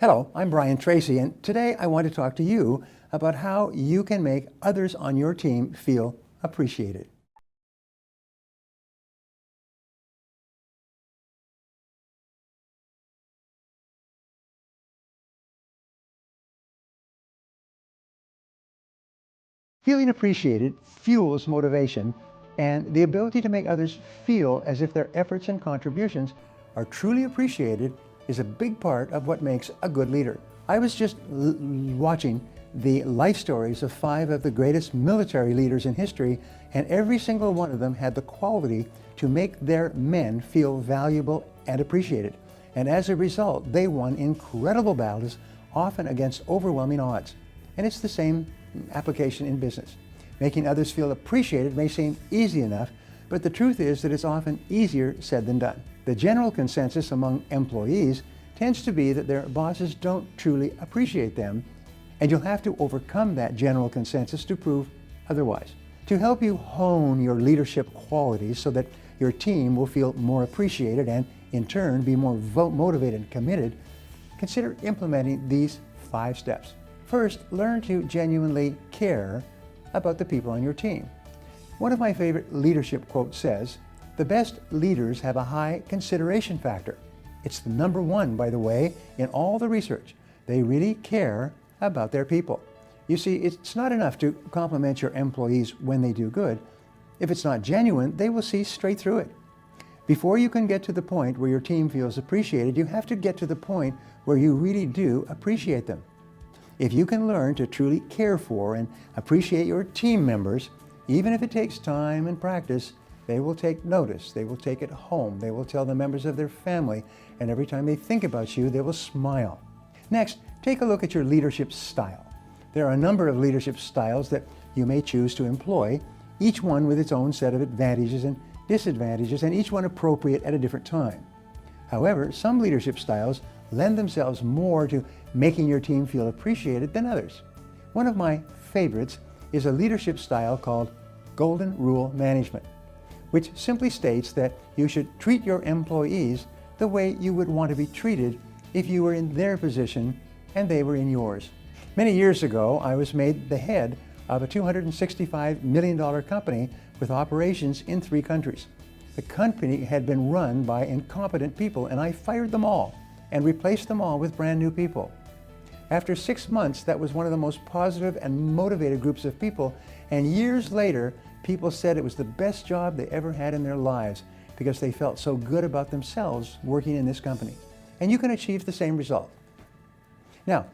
Hello, I'm Tracy, and today I want to talk to you about how you can make others on your team feel appreciated. Feeling appreciated fuels motivation, and the ability to make others feel as if their efforts and contributions are truly appreciated is a big part of what makes a good leader. I was just watching the life stories of 5 of the greatest military leaders in history, and every single one of them had the quality to make their men feel valuable and appreciated. And as a result, they won incredible battles, often against overwhelming odds. And it's the same application in business. Making others feel appreciated may seem easy enough, but the truth is that it's often easier said than done. The general consensus among employees tends to be that their bosses don't truly appreciate them, and you'll have to overcome that general consensus to prove otherwise. To help you hone your leadership qualities so that your team will feel more appreciated and, in turn, be more motivated and committed, consider implementing these 5 steps. First, learn to genuinely care about the people on your team. One of my favorite leadership quotes says, "The best leaders have a high consideration factor." It's the number 1, by the way, in all the research. They really care about their people. You see, it's not enough to compliment your employees when they do good. If it's not genuine, they will see straight through it. Before you can get to the point where your team feels appreciated, you have to get to the point where you really do appreciate them. If you can learn to truly care for and appreciate your team members, even if it takes time and practice, they will take notice. They will take it home. They will tell the members of their family, and every time they think about you, they will smile. Next, take a look at your leadership style. There are a number of leadership styles that you may choose to employ, each one with its own set of advantages and disadvantages, and each one appropriate at a different time. However, some leadership styles lend themselves more to making your team feel appreciated than others. One of my favorites is a leadership style called Golden Rule Management, which simply states that you should treat your employees the way you would want to be treated if you were in their position and they were in yours. Many years ago, I was made the head of a $265 million company with operations in 3 countries. The company had been run by incompetent people, and I fired them all and replaced them all with brand new people. After 6 months, that was one of the most positive and motivated groups of people, and years later, people said it was the best job they ever had in their lives because they felt so good about themselves working in this company. And you can achieve the same result. Now,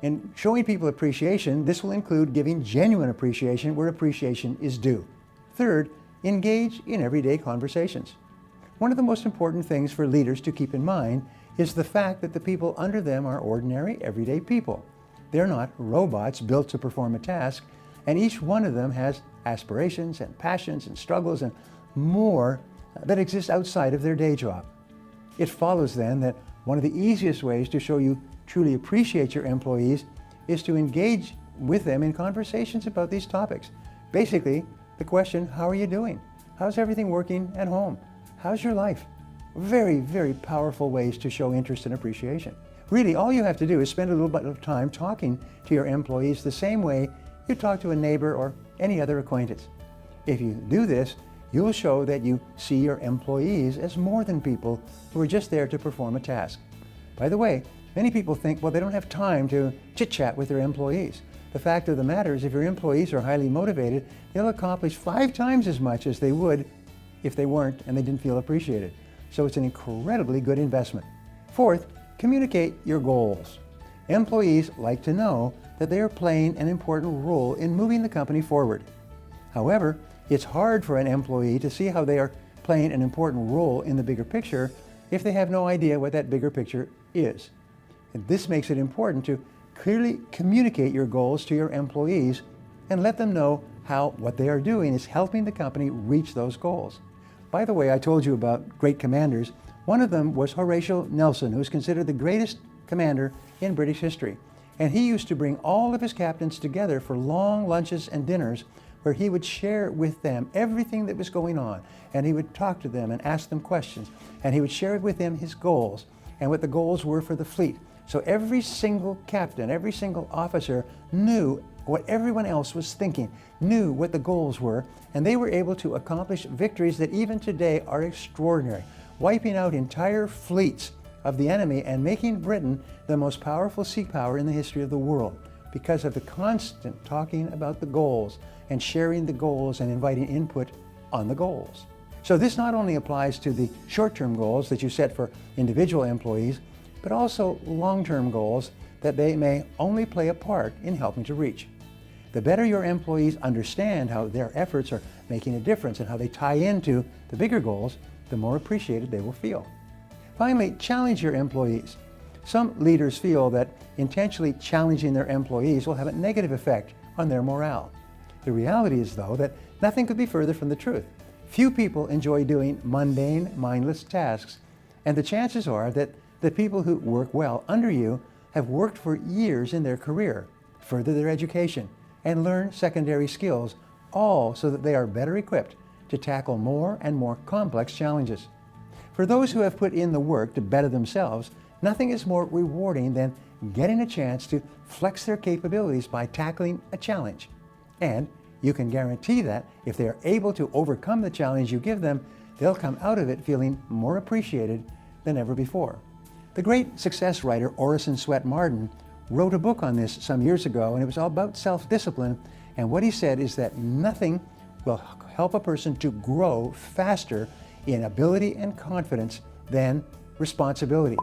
in showing people appreciation, this will include giving genuine appreciation where appreciation is due. Third, engage in everyday conversations. One of the most important things for leaders to keep in mind is the fact that the people under them are ordinary, everyday people. They're not robots built to perform a task, and each one of them has aspirations and passions and struggles and more that exist outside of their day job. It follows then that one of the easiest ways to show you truly appreciate your employees is to engage with them in conversations about these topics. Basically, the question, how are you doing? How's everything working at home? How's your life? Very, very powerful ways to show interest and appreciation. Really, all you have to do is spend a little bit of time talking to your employees the same way you talk to a neighbor or any other acquaintance. If you do this, you'll show that you see your employees as more than people who are just there to perform a task. By the way, many people think, well, they don't have time to chit-chat with their employees. The fact of the matter is, if your employees are highly motivated, they'll accomplish 5 times as much as they would if they weren't and they didn't feel appreciated. So it's an incredibly good investment. Fourth, communicate your goals. Employees like to know that they are playing an important role in moving the company forward. However, it's hard for an employee to see how they are playing an important role in the bigger picture if they have no idea what that bigger picture is. And this makes it important to clearly communicate your goals to your employees and let them know how what they are doing is helping the company reach those goals. By the way, I told you about great commanders. One of them was Horatio Nelson, who is considered the greatest commander in British history. And he used to bring all of his captains together for long lunches and dinners where he would share with them everything that was going on. And he would talk to them and ask them questions. And he would share with them his goals and what the goals were for the fleet. So every single captain, every single officer knew what everyone else was thinking, knew what the goals were, and they were able to accomplish victories that even today are extraordinary, wiping out entire fleets of the enemy and making Britain the most powerful sea power in the history of the world because of the constant talking about the goals and sharing the goals and inviting input on the goals. So this not only applies to the short-term goals that you set for individual employees, but also long-term goals that they may only play a part in helping to reach. The better your employees understand how their efforts are making a difference and how they tie into the bigger goals, the more appreciated they will feel. Finally, challenge your employees. Some leaders feel that intentionally challenging their employees will have a negative effect on their morale. The reality is, though, that nothing could be further from the truth. Few people enjoy doing mundane, mindless tasks, and the chances are that the people who work well under you have worked for years in their career, further their education, and learn secondary skills, all so that they are better equipped to tackle more and more complex challenges. For those who have put in the work to better themselves, nothing is more rewarding than getting a chance to flex their capabilities by tackling a challenge. And you can guarantee that if they are able to overcome the challenge you give them, they'll come out of it feeling more appreciated than ever before. The great success writer Orison Swett Marden wrote a book on this some years ago, and it was all about self-discipline. And what he said is that nothing will help a person to grow faster in ability and confidence than responsibility.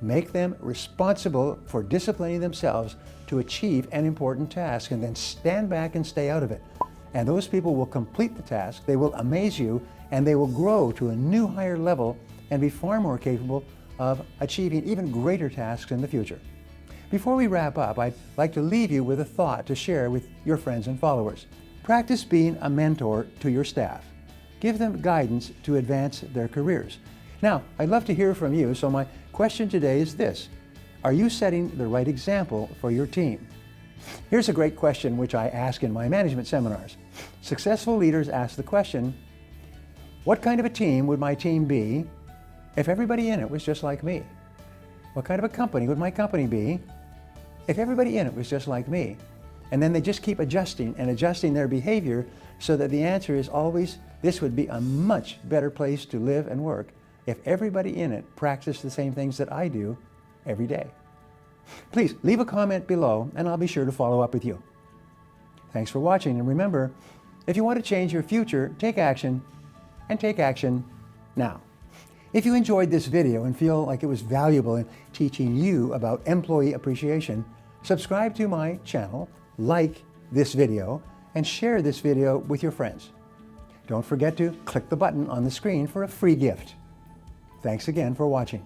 Make them responsible for disciplining themselves to achieve an important task, and then stand back and stay out of it. And those people will complete the task, they will amaze you, and they will grow to a new higher level and be far more capable of achieving even greater tasks in the future. Before we wrap up, I'd like to leave you with a thought to share with your friends and followers. Practice being a mentor to your staff. Give them guidance to advance their careers. Now, I'd love to hear from you, so my question today is this: are you setting the right example for your team? Here's a great question which I ask in my management seminars. Successful leaders ask the question, what kind of a team would my team be if everybody in it was just like me? What kind of a company would my company be if everybody in it was just like me? And then they just keep adjusting and adjusting their behavior so that the answer is always, this would be a much better place to live and work if everybody in it practiced the same things that I do every day. Please leave a comment below and I'll be sure to follow up with you. Thanks for watching, and remember, if you want to change your future, take action, and take action now. If you enjoyed this video and feel like it was valuable in teaching you about employee appreciation, subscribe to my channel, like this video, and share this video with your friends. Don't forget to click the button on the screen for a free gift. Thanks again for watching.